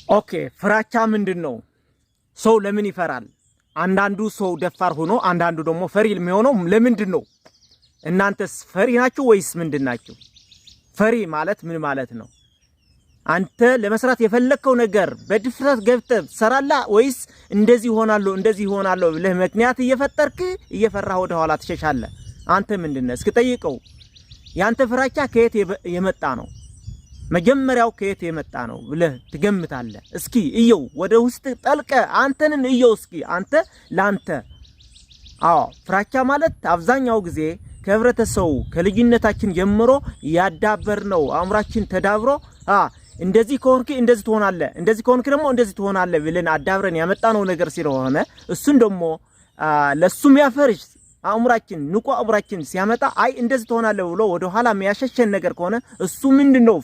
ኦኬ ፍራቻ ምንድነው? ሰው ለምን ይፈራል? አንዳንዱ ሰው ደፋር ሆኖ አንዳንዱ ደግሞ ፈሪ የሚሆነው ለምንድነው? እናንተስ ፈሪ ናችሁ ወይስ ምንድናችሁ? ፈሪ ማለት ምን ማለት ነው? አንተ ለመስራት የፈለከው ነገር በድፍረት ገብተህ ሰራላ ወይስ እንደዚህ ሆናለሁ ብለህ ምክንያት እየፈጠርክ እየፈራህ ወደ ኋላ ትሸሻለህ? አንተ ምንድነህ? እስኪ ጠይቀው። ያንተ ፍራቻ ከየት የመጣ ነው? መጀመሪያው ከየት የመጣ ነው ብለህ ትገምታለህ? እስኪ እየው፣ ወደ ውስጥ ጠልቀ አንተንን እየው እስኪ አንተ ላንተ። አዎ ፍራቻ ማለት አብዛኛው ጊዜ ከህብረተሰቡ ከልጅነታችን ጀምሮ ያዳበርነው አእምሯችን ተዳብሮ እንደዚህ ከሆንክ እንደዚህ ትሆናለህ፣ እንደዚህ ከሆንክ ደግሞ እንደዚህ ትሆናለህ ብለን አዳብረን ያመጣነው ነገር ስለሆነ እሱን ደግሞ ለሱም ያፈርሽ አእምሯችን ንቁ አእምሯችን ሲያመጣ አይ እንደዚህ ትሆናለህ ብሎ ወደ ኋላ የሚያሸሸን ነገር ከሆነ እሱ ምንድነው?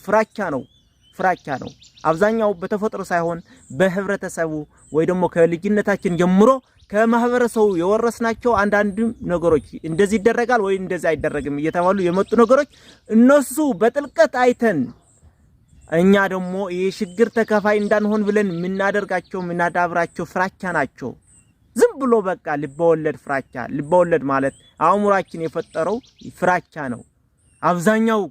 ፍራቻ ነው። አብዛኛው በተፈጥሮ ሳይሆን በህብረተሰቡ ወይ ደግሞ ከልጅነታችን ጀምሮ ከማህበረሰቡ የወረስናቸው አንዳንድ ነገሮች እንደዚህ ይደረጋል ወይ እንደዚህ አይደረግም እየተባሉ የመጡ ነገሮች እነሱ በጥልቀት አይተን እኛ ደግሞ የሽግር ተከፋይ እንዳንሆን ብለን ምናዳብራቸው ፍራቻ ናቸው። ዝም ብሎ በቃ ልበወለድ ፍራቻ። ልበወለድ ማለት አእምሯችን የፈጠረው ፍራቻ ነው። አብዛኛው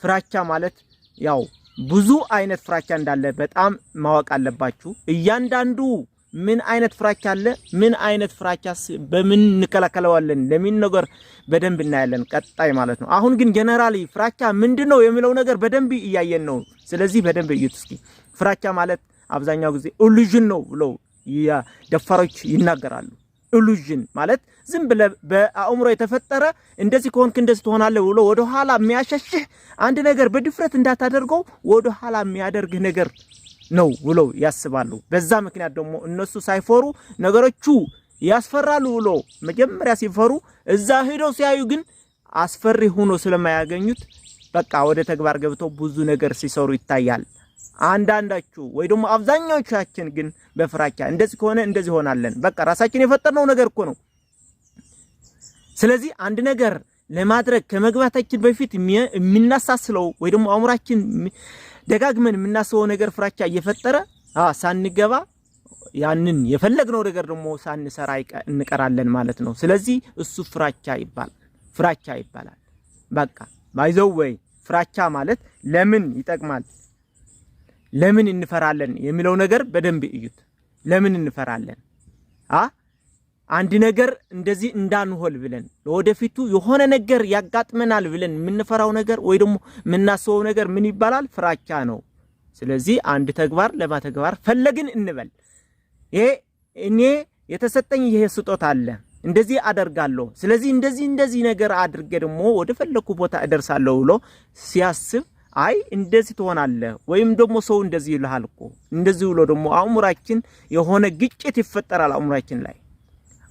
ፍራቻ ማለት ያው ብዙ አይነት ፍራቻ እንዳለ በጣም ማወቅ አለባችሁ። እያንዳንዱ ምን አይነት ፍራቻ አለ፣ ምን አይነት ፍራቻስ በምን እንከላከለዋለን ለምን ነገር በደንብ እናያለን ቀጣይ ማለት ነው። አሁን ግን ጀነራሊ ፍራቻ ምንድነው የሚለው ነገር በደንብ እያየን ነው። ስለዚህ በደንብ እዩት እስኪ። ፍራቻ ማለት አብዛኛው ጊዜ ኢሉዥን ነው ብለው ደፋሮች ይናገራሉ። ኢሉዥን ማለት ዝም ብለህ በአእምሮ የተፈጠረ እንደዚህ ከሆንክ እንደዚህ ትሆናለህ ብሎ ወደ ኋላ የሚያሸሽህ አንድ ነገር በድፍረት እንዳታደርገው ወደ ኋላ የሚያደርግህ ነገር ነው ብለው ያስባሉ። በዛ ምክንያት ደግሞ እነሱ ሳይፈሩ ነገሮቹ ያስፈራሉ ብሎ መጀመሪያ ሲፈሩ እዛ ሄደው ሲያዩ ግን አስፈሪ ሆኖ ስለማያገኙት በቃ ወደ ተግባር ገብተው ብዙ ነገር ሲሰሩ ይታያል። አንዳንዳችሁ ወይ ደግሞ አብዛኛዎቻችን ግን በፍራቻ እንደዚህ ከሆነ እንደዚህ ሆናለን በቃ ራሳችን የፈጠርነው ነገር እኮ ነው። ስለዚህ አንድ ነገር ለማድረግ ከመግባታችን በፊት የሚናሳስለው ወይ ደግሞ አእምሯችን ደጋግመን የምናስበው ነገር ፍራቻ እየፈጠረ ሳንገባ ያንን የፈለግነው ነገር ደግሞ ሳንሰራ እንቀራለን ማለት ነው። ስለዚህ እሱ ፍራቻ ይባላል። በቃ ባይዘው ወይ ፍራቻ ማለት ለምን ይጠቅማል፣ ለምን እንፈራለን የሚለው ነገር በደንብ እዩት። ለምን እንፈራለን? አንድ ነገር እንደዚህ እንዳንሆል ብለን ለወደፊቱ የሆነ ነገር ያጋጥመናል ብለን የምንፈራው ነገር ወይ ደግሞ የምናስበው ነገር ምን ይባላል? ፍራቻ ነው። ስለዚህ አንድ ተግባር ለማተግባር ፈለግን እንበል። ይሄ እኔ የተሰጠኝ ይሄ ስጦታ አለ፣ እንደዚህ አደርጋለሁ፣ ስለዚህ እንደዚህ ነገር አድርጌ ደግሞ ወደ ፈለኩ ቦታ እደርሳለሁ ብሎ ሲያስብ አይ እንደዚህ ትሆናለህ ወይም ደግሞ ሰው እንደዚህ ይልሃል እኮ እንደዚህ ብሎ ደግሞ አእምሯችን የሆነ ግጭት ይፈጠራል። አእምሯችን ላይ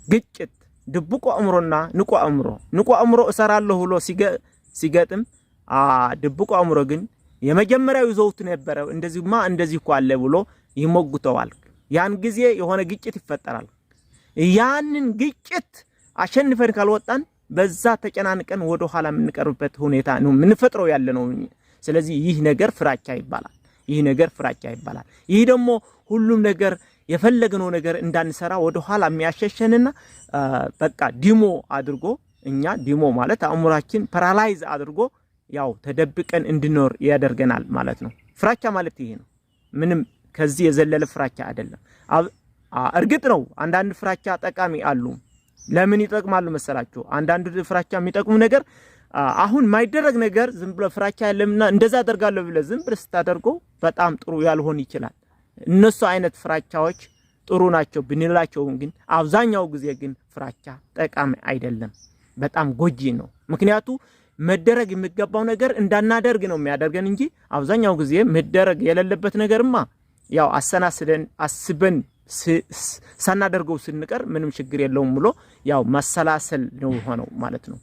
ግጭት ድብቁ አእምሮና ንቁ አእምሮ እሰራለሁ ብሎ ሲገጥም ድብቁ አእምሮ ግን የመጀመሪያው ይዘውት ነበር እንደዚህ እኮ አለ ብሎ ይሞግተዋል። ያን ጊዜ የሆነ ግጭት ይፈጠራል። ያንን ግጭት አሸንፈን ካልወጣን በዛ ተጨናንቀን ወደ ኋላ የምንቀርብበት ሁኔታ ነው የምንፈጥረው ያለነው። ስለዚህ ይህ ነገር ፍራቻ ይባላል። ይህ ደግሞ ሁሉም ነገር የፈለግነው ነገር እንዳንሰራ ወደ ኋላ የሚያሸሸንና በቃ ዲሞ አድርጎ ዲሞ ማለት አእምሯችን ፓራላይዝ አድርጎ ያው ተደብቀን እንድኖር ያደርገናል ማለት ነው። ፍራቻ ማለት ይሄ ነው። ምንም ከዚህ የዘለለ ፍራቻ አይደለም። እርግጥ ነው አንዳንድ ፍራቻ ጠቃሚ አሉ። ለምን ይጠቅማሉ መሰላችሁ? አንዳንድ ፍራቻ የሚጠቅሙ ነገር አሁን ማይደረግ ነገር ዝም ብሎ ፍራቻ ያለምና እንደዛ አደርጋለሁ ብለ ዝም ብለ ስታደርገው በጣም ጥሩ ያልሆን ይችላል። እነሱ አይነት ፍራቻዎች ጥሩ ናቸው ብንላቸው ግን አብዛኛው ጊዜ ግን ፍራቻ ጠቃሚ አይደለም፣ በጣም ጎጂ ነው። ምክንያቱ መደረግ የሚገባው ነገር እንዳናደርግ ነው የሚያደርገን እንጂ አብዛኛው ጊዜ መደረግ የሌለበት ነገርማ ያው አስበን ሳናደርገው ስንቀር ምንም ችግር የለውም ብሎ ያው ማሰላሰል ነው ሆነው ማለት ነው።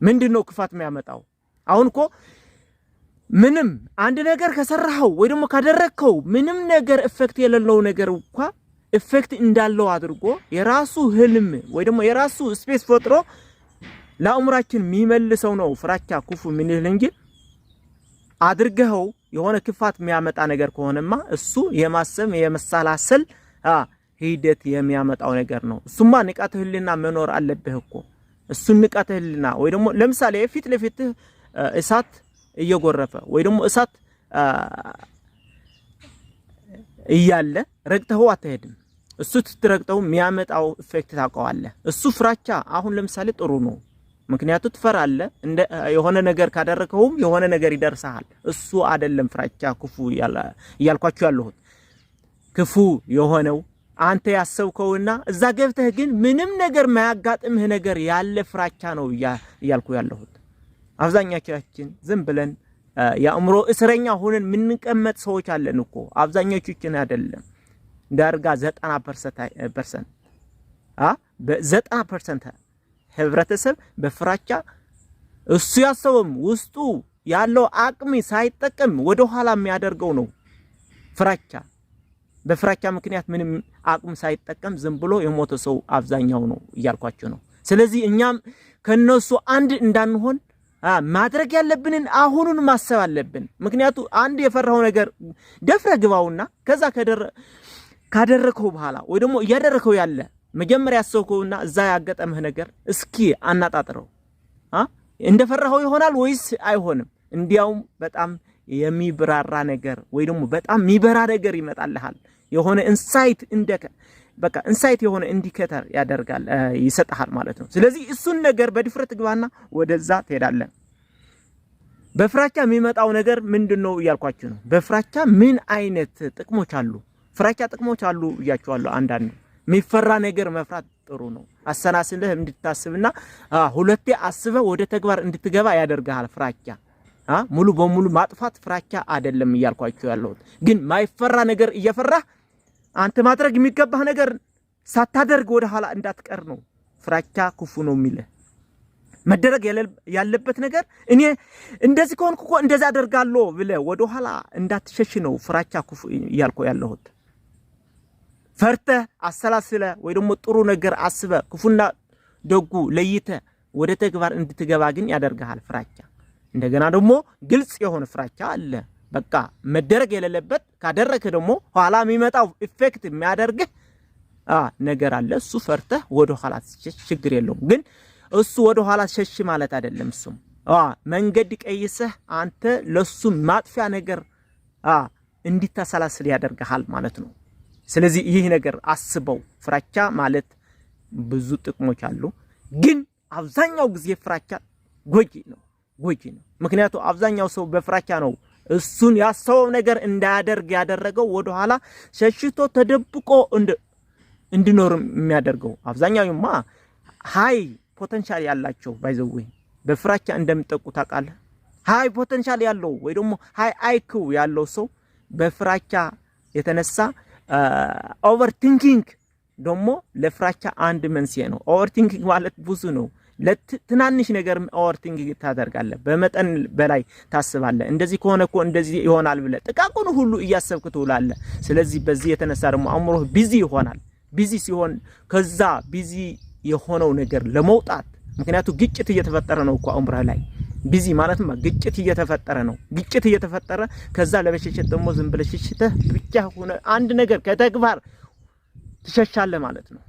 ምንድነው ክፋት የሚያመጣው? አሁን እኮ ምንም አንድ ነገር ከሰራው ወይ ደግሞ ካደረከው ምንም ነገር ኢፌክት የሌለው ነገር እንኳን ኢፌክት እንዳለው አድርጎ የራሱ ህልም ወይ ደግሞ የራሱ ስፔስ ፈጥሮ ለአእምሯችን የሚመልሰው ነው ፍራቻ ኩፉ ምን ይል እንጂ አድርገው የሆነ ክፋት የሚያመጣ ነገር ከሆነማ እሱ የማሰብ የመሳላሰል ሂደት የሚያመጣው ነገር ነው እሱማ ንቃተ ህሊና መኖር አለበት እኮ እሱ ንቃተ ህሊና ወይ ደግሞ ለምሳሌ ፊት ለፊት እሳት እየጎረፈ ወይ ደግሞ እሳት እያለ ረግተው አትሄድም እሱ ትረግተው የሚያመጣው ኢፌክት ታውቀዋለህ እሱ ፍራቻ አሁን ለምሳሌ ጥሩ ነው ምክንያቱ ትፈራለህ እንደ የሆነ ነገር ካደረከውም የሆነ ነገር ይደርሳል እሱ አይደለም ፍራቻ ክፉ ያልኳችሁ ያለሁት ክፉ የሆነው አንተ ያሰብከውና እዛ ገብተህ ግን ምንም ነገር ማያጋጥምህ ነገር ያለ ፍራቻ ነው ያልኩ ያለሁት አብዛኛዎቻችን ዝም ብለን ያእምሮ እስረኛ ሆነን ምንቀመጥ ሰዎች አለን እኮ አብዛኛዎቻችን አይደለም ዳርጋ 90% በ90% ህብረተሰብ በፍራቻ እሱ ያሰበም ውስጡ ያለው አቅም ሳይጠቀም ወደ ኋላ የሚያደርገው ነው ፍራቻ በፍራቻ ምክንያት ምንም አቅም ሳይጠቀም ዝም ብሎ የሞተ ሰው አብዛኛው ነው ያልኳችሁ ነው ስለዚህ እኛም ከነሱ አንድ እንዳንሆን ማድረግ ያለብንን አሁኑን ማሰብ አለብን ምክንያቱ አንድ የፈራው ነገር ደፍረ ግባውና ከዛ ካደረከው በኋላ ወይ ደግሞ ያደረከው ያለ መጀመሪያ ያሰብከውና እዛ ያጋጠመህ ነገር እስኪ አናጣጥረው እንደፈራው ይሆናል ወይስ አይሆንም እንዲያውም በጣም የሚብራራ ነገር ወይ ደግሞ በጣም የሚበራ ነገር ይመጣልሃል የሆነ ኢንሳይት በቃ ኢንሳይት የሆነ ኢንዲኬተር ያደርጋል ይሰጣል ማለት ነው ስለዚህ እሱን ነገር በድፍረት ግባና ወደዛ ትሄዳለህ በፍራቻ የሚመጣው ነገር ምንድነው ያልኳችሁ ነው በፍራቻ ምን አይነት ጥቅሞች አሉ ፍራቻ ጥቅሞች አሉ ያያችኋለሁ አንዳንድ የሚፈራ ነገር መፍራት ጥሩ ነው አሰናስለህ እንድታስብና ሁለቴ አስበህ ወደ ተግባር እንድትገባ ያደርጋል ፍራቻ ሙሉ በሙሉ ማጥፋት ፍራቻ አይደለም ያልኳችሁ ያለሁት ግን ማይፈራ ነገር እየፈራህ አንተ ማድረግ የሚገባህ ነገር ሳታደርግ ወደ ኋላ እንዳትቀር ነው ፍራቻ ክፉ ነው የሚልህ መደረግ ያለበት ነገር እኔ እንደዚህ ከሆንኩ እኮ እንደዛ አደርጋለሁ ብለህ ወደ ኋላ እንዳትሸሽ ነው ፍራቻ ክፉ ያልኩ ያለሁት ፈርተህ አሰላስለ ወይ ደግሞ ጥሩ ነገር አስበ ክፉና ደጉ ለይተ ወደ ተግባር እንድትገባ ግን ያደርጋል ፍራቻ እንደገና ደግሞ ግልጽ የሆነ ፍራቻ አለ በቃ መደረግ የሌለበት ካደረከ ደግሞ ኋላ የሚመጣው ኢፌክት የሚያደርግህ ነገር አለ እሱ ፈርተህ ወደ ኋላ ችግር የለውም ግን እሱ ወደ ኋላ ሸሽ ማለት አይደለም እሱም መንገድ ቀይሰህ አንተ ለሱ ማጥፊያ ነገር እንዲታሰላስል ያደርጋል ማለት ነው ስለዚህ ይህ ነገር አስበው ፍራቻ ማለት ብዙ ጥቅሞች አሉ ግን አብዛኛው ጊዜ ፍራቻ ጎጂ ነው ምክንያቱ አብዛኛው ሰው በፍራቻ ነው እሱን ያሰበው ነገር እንዳያደርግ ያደረገው ወደ ኋላ ሸሽቶ ተደብቆ እንድኖር የሚያደርገው አብዛኛውማ ሃይ ፖቴንሻል ያላቸው ባይዘው በፍራቻ እንደምጠቁ ታውቃለህ ሃይ ፖቴንሻል ያለው ወይ ደግሞ ሃይ አይኪው ያለው ሰው በፍራቻ የተነሳ ኦቨርቲንኪንግ ደግሞ ለፍራቻ አንድ መንስኤ ነው ኦቨርቲንኪንግ ማለት ብዙ ነው ለትናንሽ ነገር ኦቨርቲንኪንግ ታደርጋለህ በመጠን በላይ ታስባለህ እንደዚህ ከሆነ እኮ እንደዚህ ይሆናል ብለህ ጥቃቁን ሁሉ እያሰብክ ትውላለህ ስለዚህ በዚህ የተነሳ ደግሞ አእምሮህ ቢዚ ይሆናል ቢዚ ሲሆን ከዛ ቢዚ የሆነው ነገር ለመውጣት ምክንያቱም ግጭት እየተፈጠረ ነው እኮ አእምሮህ ላይ ቢዚ ማለትማ ግጭት እየተፈጠረ ከዛ ለበሽሽት ደግሞ ዝም ብለህ ሽሽተህ ብቻ ሆነ አንድ ነገር ከተግባር ትሸሻለህ ማለት ነው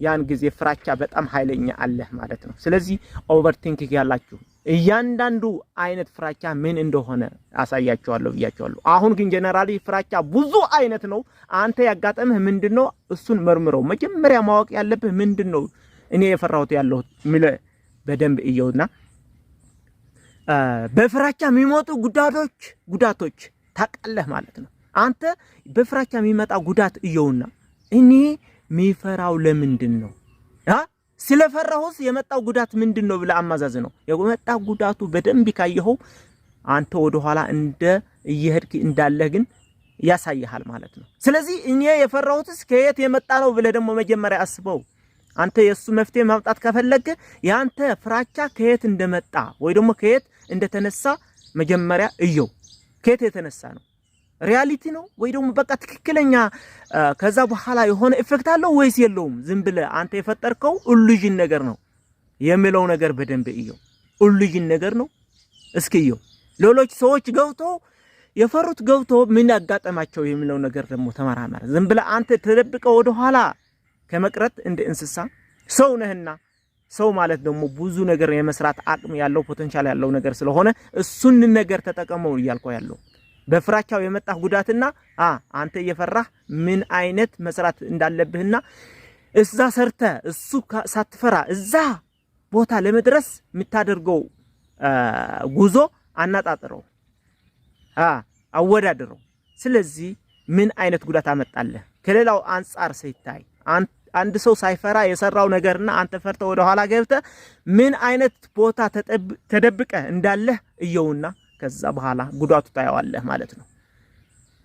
ያን ጊዜ ፍራቻ በጣም ኃይለኛ አለ ማለት ነው ስለዚህ ኦቨርቲንኪንግ ያላችሁ እያንዳንዱ አይነት ፍራቻ ምን እንደሆነ አሳያችኋለሁ ብያችኋለሁ አሁን ግን ጀነራሊ ፍራቻ ብዙ አይነት ነው አንተ ያጋጠመህ ምንድነው እሱን መርምረው መጀመሪያ ማወቅ ያለብህ ምንድነው እኔ የፈራሁት ያለው በደንብ እየውና በፍራቻ የሚመጡ ጉዳቶች ታቃለህ ማለት ነው አንተ በፍራቻ የሚመጣ ጉዳት እየውና እኔ ሚፈራው ለምንድን ነው ስለፈራሁስ የመጣው ጉዳት ምንድነው ብለ አማዛዝ ነው የመጣው ጉዳቱ በደንብ ካየኸው አንተ ወደ ኋላ እየሄድክ እንዳለህ ግን ያሳያል ማለት ነው ስለዚህ እኔ የፈራሁትስ ከየት የመጣ ነው ብለ ደግሞ መጀመሪያ አስበው አንተ የሱ መፍትሄ ማምጣት ከፈለገ ያንተ ፍራቻ ከየት እንደመጣ ወይ ደግሞ ከየት እንደተነሳ መጀመሪያ እየው ከየት የተነሳ ነው ሪያሊቲ ነው ወይ ደግሞ በቃ ትክክለኛ ከዛ በኋላ የሆነ ኢፌክት አለው ወይስ የለውም ዝም ብለ አንተ የፈጠርከው ኢሉዥን ነገር ነው የሚለው ነገር በደንብ እየው ኢሉዥን ነገር ነው እስኪ እየው ሌሎች ሰዎች ገብተው የፈሩት ገብቶ ምን ያጋጠማቸው የሚለው ነገር ደግሞ ተመራመረ። ዝም ብለህ አንተ ተደብቀው ወደ ኋላ ከመቅረት እንደ እንስሳ ሰው ነህና ሰው ማለት ደግሞ ብዙ ነገር የመስራት አቅም ያለው ፖቴንሻል ያለው ነገር ስለሆነ እሱን ነገር ተጠቀመው ይያልከው ያለው በፍራቻው የመጣ ጉዳትና አንተ እየፈራህ ምን አይነት መስራት እንዳለብህና እዛ ሰርተ እሱ ሳትፈራ እዛ ቦታ ለመድረስ የምታደርገው ጉዞ አናጣጥረው አወዳድረው። ስለዚህ ምን አይነት ጉዳት አመጣለህ ከሌላው አንፃር ሲታይ አንድ ሰው ሳይፈራ የሰራው ነገርና አንተ ፈርተህ ወደ ኋላ ገብተህ ምን አይነት ቦታ ተደብቀ እንዳለህ እየውና ከዛ በኋላ ጉዳቱ ታያዋለህ ማለት ነው።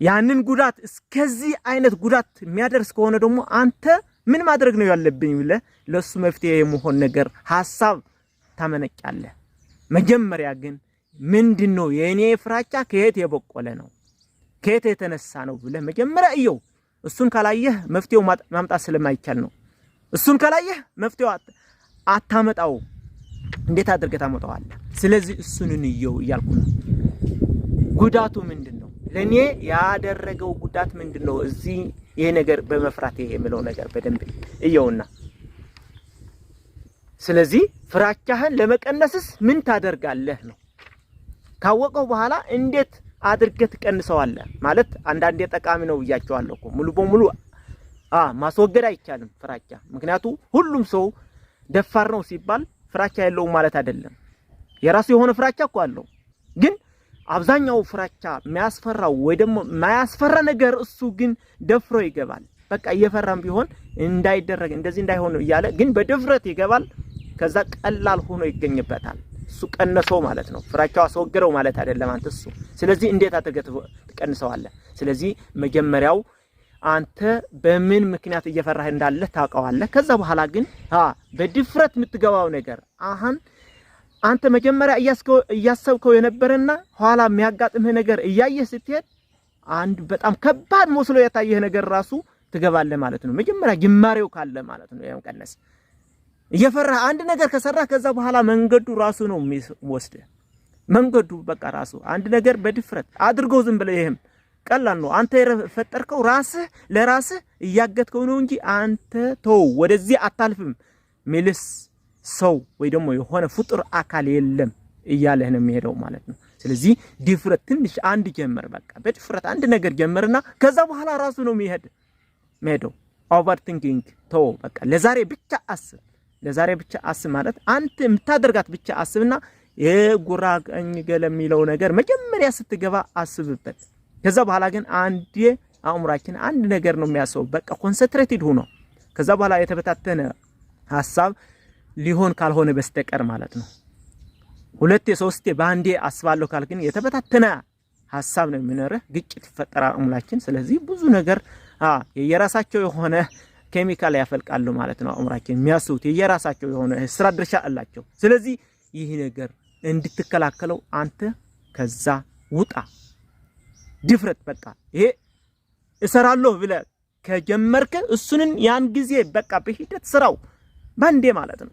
ያንን ጉዳት እስከዚህ አይነት ጉዳት የሚያደርስ ከሆነ ደግሞ አንተ ምን ማድረግ ነው ያለብኝ ብለህ ለሱ መፍትሄ የመሆን ነገር ሐሳብ ታመነጫለህ። መጀመሪያ ግን ምንድነው የኔ ፍራቻ ከየት የበቆለ ነው ከየት የተነሳ ነው ብለህ መጀመሪያ እየው። እሱን ካላየህ መፍትሄው ማምጣት ስለማይቻል ነው። እሱን ካላየህ መፍትሄው አታመጣው። እንዴት አድርገህ ታመጣዋለህ? ስለዚህ እሱን እንየው እያልኩ ነው። ጉዳቱ ምንድነው? ለኔ ያደረገው ጉዳት ምንድነው? እዚህ ይሄ ነገር በመፍራት የሚለው ነገር በደንብ እየውና ስለዚህ ፍራቻህን ለመቀነስስ ምን ታደርጋለህ ነው። ካወቀው በኋላ እንዴት አድርገህ ትቀንሰዋለህ ማለት አንዳንዴ ጠቃሚ ነው ብያቸዋለሁ እኮ ሙሉ በሙሉ ማስወገድ አይቻልም ፍራቻ። ምክንያቱም ሁሉም ሰው ደፋር ነው ሲባል ፍራቻ የለውም ማለት አይደለም። የራሱ የሆነ ፍራቻ እኮ አለው። ግን አብዛኛው ፍራቻ የሚያስፈራው ወይ ደግሞ ማያስፈራ ነገር እሱ ግን ደፍሮ ይገባል። በቃ እየፈራም ቢሆን እንዳይደረግ እንደዚህ እንዳይሆን ይያለ ግን በድፍረት ይገባል። ከዛ ቀላል ሆኖ ይገኝበታል። እሱ ቀነሰው ማለት ነው። ፍራቻው አስወገደው ማለት አይደለም አንተ እሱ። ስለዚህ እንዴት አድርገህ ትቀንሰዋለህ? ስለዚህ መጀመሪያው አንተ በምን ምክንያት እየፈራህ እንዳለ ታውቀዋለህ። ከዛ በኋላ ግን በድፍረት የምትገባው ነገር አንተ መጀመሪያ እያሰብከው የነበረና ኋላ የሚያጋጥምህ ነገር እያየህ ስትሄድ አንድ በጣም ከባድ መስሎ የታየህ ነገር ራሱ ትገባለህ ማለት ነው። መጀመሪያ ጅማሬው ካለ ማለት ነው ያው ቀነስ እየፈራህ አንድ ነገር ከሰራህ ከዛ በኋላ መንገዱ ራሱ ነው የሚወስደህ። መንገዱ በቃ ራሱ አንድ ነገር በድፍረት አድርገው ዝም ብለህ ይሄም ቀላል ነው። አንተ የፈጠርከው ራስህ ለራስህ እያገትከው ነው እንጂ አንተ ተው ወደዚህ አታልፍም ሚልስ ሰው ወይ ደግሞ የሆነ ፍጡር አካል የለም እያለህ ነው የሚሄደው ማለት ነው። ስለዚህ ድፍረት ትንሽ አንድ ጀመር በቃ በድፍረት አንድ ነገር ጀመርና ከዛ በኋላ ራሱ ነው የሚሄደው። ኦቨር ቲንኪንግ ተው በቃ ለዛሬ ብቻ አስብ። ለዛሬ ብቻ አስብ ማለት አንተ የምታደርጋት ብቻ አስብና የጉራ ቀኝ ገለሚለው ነገር መጀመሪያ ስትገባ አስብበት። ከዛ በኋላ ግን አንዴ አእምሯችን አንድ ነገር ነው የሚያስበው በቃ ኮንሰንትሬትድ ሆኖ ከዛ በኋላ የተበታተነ ሐሳብ ሊሆን ካልሆነ በስተቀር ማለት ነው። ሁለቴ ሶስቴ ባንዴ አስባለሁ ካልክን የተበታተነ ሐሳብ ነው የሚኖርህ። ግጭት ይፈጠራል አእምሯችን። ስለዚህ ብዙ ነገር የየራሳቸው የሆነ ኬሚካል ያፈልቃሉ ማለት ነው። አእምሯችን የሚያስቡት የየራሳቸው የሆነ ስራ ድርሻ አላቸው። ስለዚህ ይህ ነገር እንድትከላከለው አንተ ከዛ ውጣ። ድፍረት በቃ ይሄ እሰራለሁ ብለህ ከጀመርክ እሱንን ያን ጊዜ በቃ በሂደት ስራው ባንዴ ማለት ነው።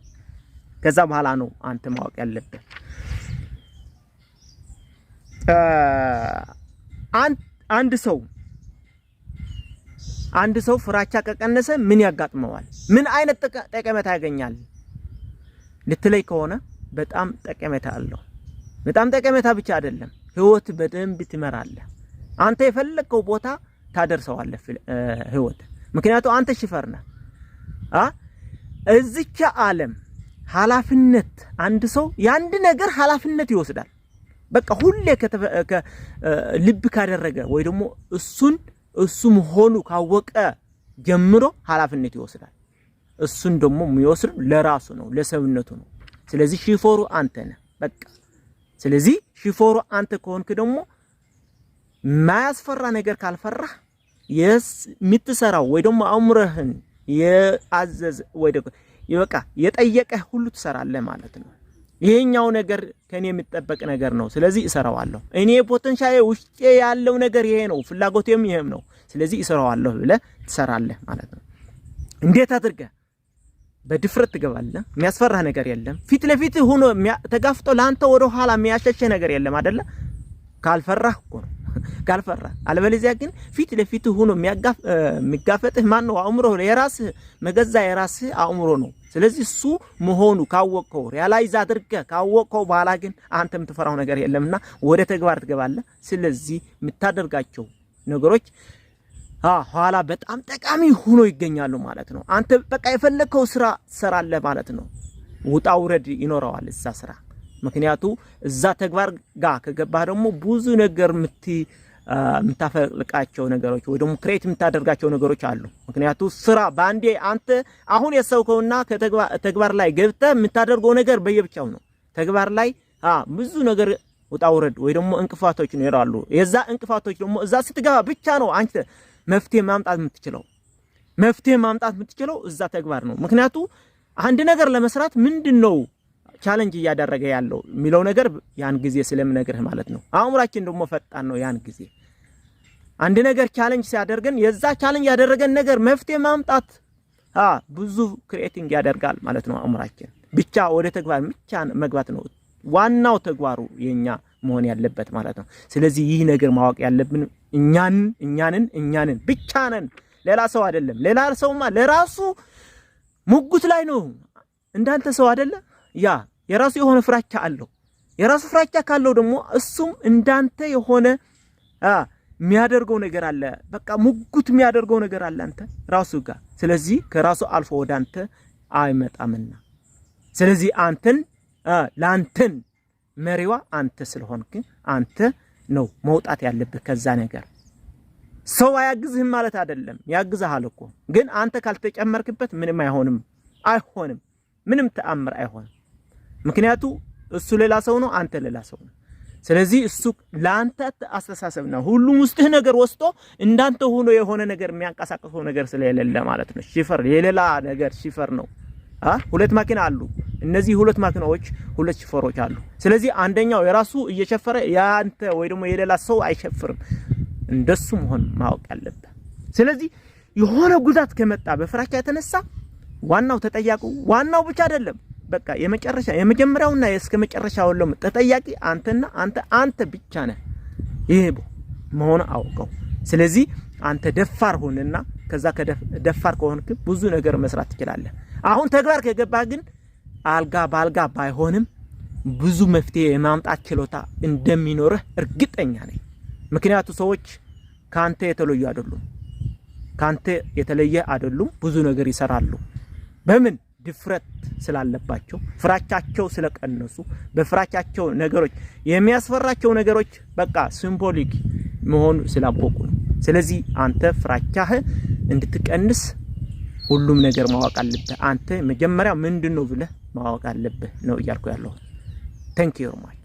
ከዛ በኋላ ነው አንተ ማወቅ ያለብህ አንድ ሰው ፍራቻ ከቀነሰ ምን ያጋጥመዋል? ምን አይነት ጠቀሜታ ያገኛል ልትለይ ከሆነ በጣም ጠቀሜታ አለው። በጣም ጠቀሜታ ብቻ አይደለም፣ ህይወት በደንብ ትመራለህ። አንተ የፈለከው ቦታ ታደርሰዋለህ ህይወት። ምክንያቱም አንተ ሽፈር ነህ። እዚች ዓለም ኃላፊነት አንድ ሰው ያንድ ነገር ኃላፊነት ይወስዳል። በቃ ሁሌ ልብ ካደረገ ወይ ደግሞ እሱ መሆኑ ካወቀ ጀምሮ ኃላፊነት ይወስዳል። እሱን ደግሞ የሚወስድ ለራሱ ነው ለሰውነቱ ነው። ስለዚህ ሺፎሩ አንተ ነህ በቃ። ስለዚህ ሺፎሩ አንተ ከሆንክ ደግሞ ማያስፈራ ነገር ካልፈራህ የምትሰራው ወይ ደግሞ አእምሮህን የአዘዝ ወይ ደግሞ በቃ የጠየቀህ ሁሉ ትሰራለህ ማለት ነው። ይሄኛው ነገር ከኔ የሚጠበቅ ነገር ነው። ስለዚህ እሰራዋለሁ። እኔ ፖቴንሻሌ ውስጤ ያለው ነገር ይሄ ነው፣ ፍላጎቴም ይሄም ነው። ስለዚህ እሰራዋለሁ ብለህ ትሰራለህ ማለት ነው። እንዴት አድርገህ በድፍረት ትገባለህ። የሚያስፈራህ ነገር የለም። ፊት ለፊት ሆኖ ተጋፍጦ ላንተ ወደ ኋላ የሚያሸሸ ነገር የለም አይደለ? ካልፈራህ እኮ ነው ካልፈራ አለበለዚያ ግን ፊት ለፊት ሆኖ የሚጋፈጥህ ማን ነው አእምሮ የራስህ መገዛ የራስህ አእምሮ ነው ስለዚህ እሱ መሆኑ ካወቀው ሪያላይዝ አድርገህ ካወቀው በኋላ ግን አንተ የምትፈራው ነገር የለምና ወደ ተግባር ትገባለህ ስለዚህ የምታደርጋቸው ነገሮች ኋላ በጣም ጠቃሚ ሆኖ ይገኛሉ ማለት ነው አንተ በቃ የፈለከው ስራ ትሰራለህ ማለት ነው ውጣ ውረድ ይኖረዋል እዛ ስራ ምክንያቱ እዛ ተግባር ጋር ከገባህ ደግሞ ብዙ ነገር ምታፈልቃቸው ነገሮች ወይ ደግሞ ክሬት ምታደርጋቸው ነገሮች አሉ ምክንያቱ ስራ ባንዴ አንተ አሁን የሰውከውና ከተግባር ላይ ገብተህ ምታደርገው ነገር በየብቻው ነው ተግባር ላይ ብዙ ነገር ውጣ ውረድ ወይ ደግሞ እንቅፋቶች ይኖራሉ የዛ እንቅፋቶች ደግሞ እዛ ስትገባ ብቻ ነው አንተ መፍትሄ ማምጣት የምትችለው እዛ ተግባር ነው ምክንያቱ አንድ ነገር ለመስራት ምንድነው ቻሌንጅ ያደረገ ያለው ሚለው ነገር ያን ጊዜ ስለምነግርህ ማለት ነው አእምሯችን ደግሞ ፈጣን ነው ያን ጊዜ አንድ ነገር ቻሌንጅ ሲያደርገን የዛ ቻሌንጅ ያደረገን ነገር መፍትሄ ማምጣት ብዙ ክሬቲንግ ያደርጋል ማለት ነው አእምሯችን ብቻ ወደ ተግባር ብቻ መግባት ነው ዋናው ተግባሩ የኛ መሆን ያለበት ማለት ነው ስለዚህ ይህ ነገር ማወቅ ያለብን እኛንን ብቻ ነን ሌላ ሰው አይደለም ሌላ ሰውማ ለራሱ ሙጉት ላይ ነው እንዳንተ ሰው አይደለ ያ የራሱ የሆነ ፍራቻ አለው የራሱ ፍራቻ ካለው ደግሞ እሱም እንዳንተ የሆነ የሚያደርገው ነገር አለ በቃ ሙጉት የሚያደርገው ነገር አለ አንተ ራሱ ጋር ስለዚህ ከራሱ አልፎ ወዳንተ አይመጣምና ስለዚህ አንተን ላንተን መሪዋ አንተ ስለሆንክ አንተ ነው መውጣት ያለብህ ከዛ ነገር ሰው አያግዝህም ማለት አይደለም ያግዝሃል እኮ ግን አንተ ካልተጨመርክበት ምንም አይሆንም ምንም ተአምር አይሆንም ምክንያቱ እሱ ሌላ ሰው ነው አንተ ሌላ ሰው ነው ስለዚህ እሱ ላንተ አስተሳሰብ ነው ሁሉም ውስጥህ ነገር ወስጦ እንዳንተ ሆኖ የሆነ ነገር የሚያንቀሳቅሰው ነገር ስለሌለ ማለት ነው ሺፈር የሌላ ነገር ሺፈር ነው ሁለት ማኪና አሉ እነዚህ ሁለት ማኪናዎች ሁለት ሺፈሮች አሉ ስለዚህ አንደኛው የራሱ እየሸፈረ ያንተ ወይ ደግሞ የሌላ ሰው አይሸፍርም እንደሱ መሆን ማወቅ ያለበት ስለዚህ የሆነ ጉዳት ከመጣ በፍራቻ የተነሳ ዋናው ተጠያቂው ዋናው ብቻ አይደለም በቃ የመጀመሪያውና እስከመጨረሻው ሁሉ ተጠያቂ አንተ ብቻ ነህ ይሄ መሆን አውቀው ስለዚህ አንተ ደፋር ሆነና ከዛ ከደፋር ከሆንክ ብዙ ነገር መስራት ትችላለህ አሁን ተግባር ከገባህ ግን አልጋ ባልጋ ባይሆንም ብዙ መፍትሄ የማምጣት ችሎታ እንደሚኖርህ እርግጠኛ ነኝ ምክንያቱ ሰዎች ካንተ የተለየ አይደሉም ብዙ ነገር ይሰራሉ በምን ድፍረት ስላለባቸው ፍራቻቸው ስለቀነሱ በፍራቻቸው ነገሮች የሚያስፈራቸው ነገሮች በቃ ሲምቦሊክ መሆን ስላወቁ ስለዚህ አንተ ፍራቻህ እንድትቀንስ ሁሉም ነገር ማወቅ አለብህ አንተ መጀመሪያ ምንድነው ብለህ ማወቅ አለብህ ነው እያልኩ ያለው Thank you very much